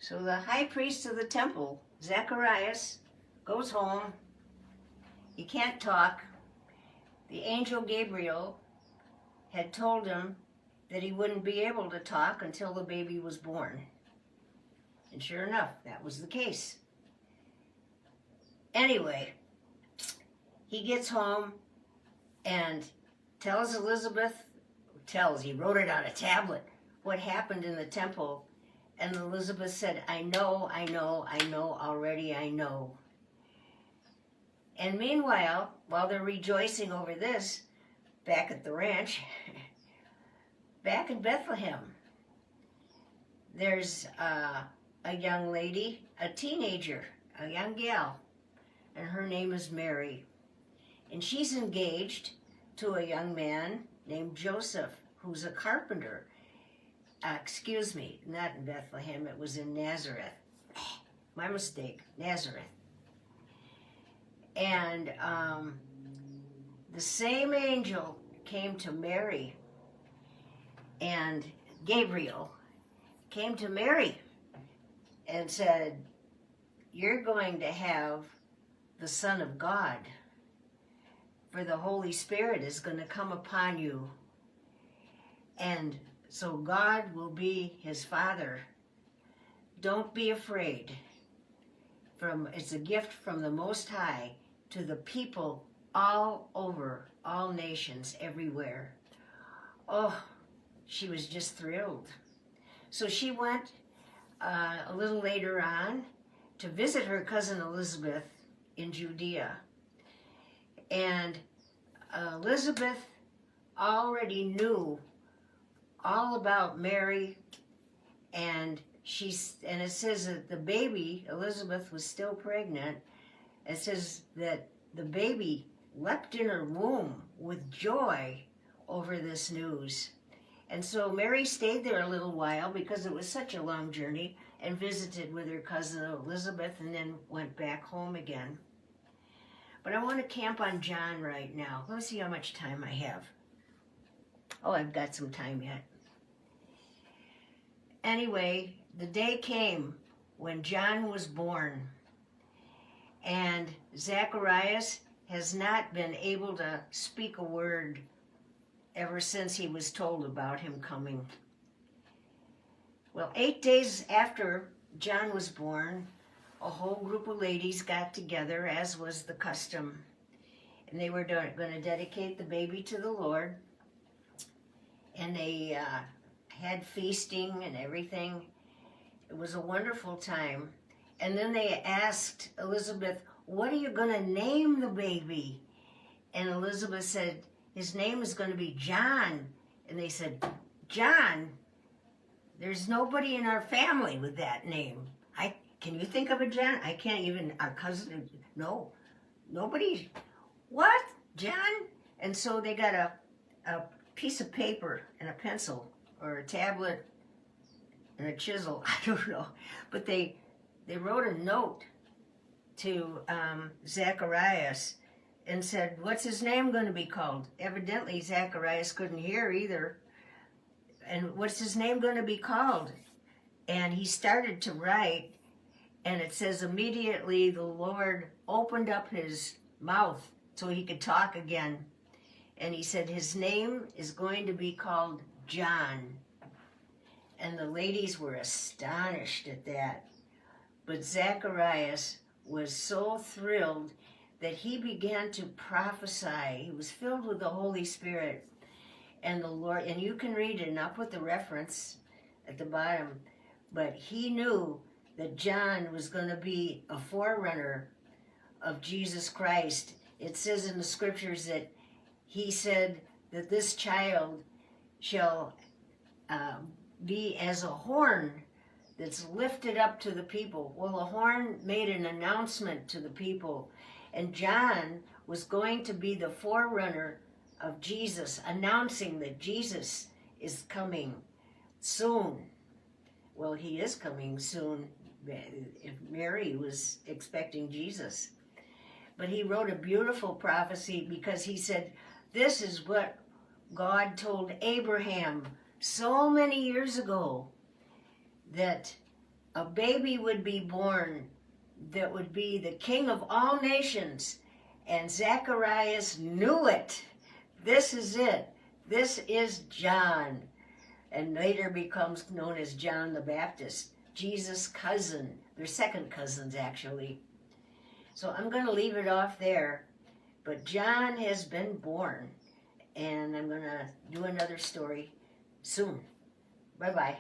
So the high priest of the temple, Zacharias, goes home. He can't talk. The angel Gabriel had told him that he wouldn't be able to talk until the baby was born. And sure enough, that was the case. Anyway, he gets home and tells Elizabeth, he wrote it on a tablet, what happened in the temple. And Elizabeth said, I know already, I know. And meanwhile, while they're rejoicing over this, back at the ranch, back in Bethlehem, there's a young lady, a teenager, a young gal, and her name is Mary. And she's engaged to a young man named Joseph, who's a carpenter. Excuse me, not in Bethlehem, it was in Nazareth. My mistake, Nazareth. And the same angel came to Mary, and Gabriel came to Mary and said, you're going to have the Son of God, for the Holy Spirit is going to come upon you, and so God will be his Father. Don't be afraid. It's a gift from the Most High to the people all over, all nations, everywhere. Oh, she was just thrilled. So she went a little later on to visit her cousin Elizabeth in Judea. And Elizabeth already knew all about Mary, and it says that the baby, Elizabeth was still pregnant. It says that the baby leapt in her womb with joy over this news. And so Mary stayed there a little while because it was such a long journey, and visited with her cousin Elizabeth, and then went back home again. But I want to camp on John right now. Let's see how much time I have. Oh, I've got some time yet. Anyway, the day came when John was born, and Zacharias has not been able to speak a word ever since he was told about him coming. Well, 8 days after John was born, a whole group of ladies got together, as was the custom, and they were going to dedicate the baby to the Lord, and they had feasting and everything. It was a wonderful time. And then they asked Elizabeth, what are you going to name the baby? And Elizabeth said, his name is going to be John. And they said, John? There's nobody in our family with that name. Can you think of a John? I can't even, our cousin, no, nobody. What, John? And so they got a piece of paper and a pencil, or a tablet and a chisel, I don't know. But they wrote a note to Zacharias and said, what's his name going to be called? Evidently Zacharias couldn't hear either. And what's his name going to be called? And he started to write, and it says immediately the Lord opened up his mouth so he could talk again. And he said his name is going to be called John. And the ladies were astonished at that. But Zacharias was so thrilled that he began to prophesy. He was filled with the Holy Spirit. And the Lord, and you can read it, and I'll put the reference at the bottom, but he knew that John was going to be a forerunner of Jesus Christ. It says in the scriptures that he said that this child shall be as a horn that's lifted up to the people. Well, a horn made an announcement to the people, and John was going to be the forerunner of Jesus, announcing that Jesus is coming soon. Well, he is coming soon. If Mary was expecting Jesus. But he wrote a beautiful prophecy because he said, this is what God told Abraham so many years ago, that a baby would be born that would be the king of all nations. And Zacharias knew it. This is it. This is John. And later becomes known as John the Baptist, Jesus' cousin. They're second cousins, actually. So I'm going to leave it off there. But John has been born. And I'm going to do another story soon. Bye-bye.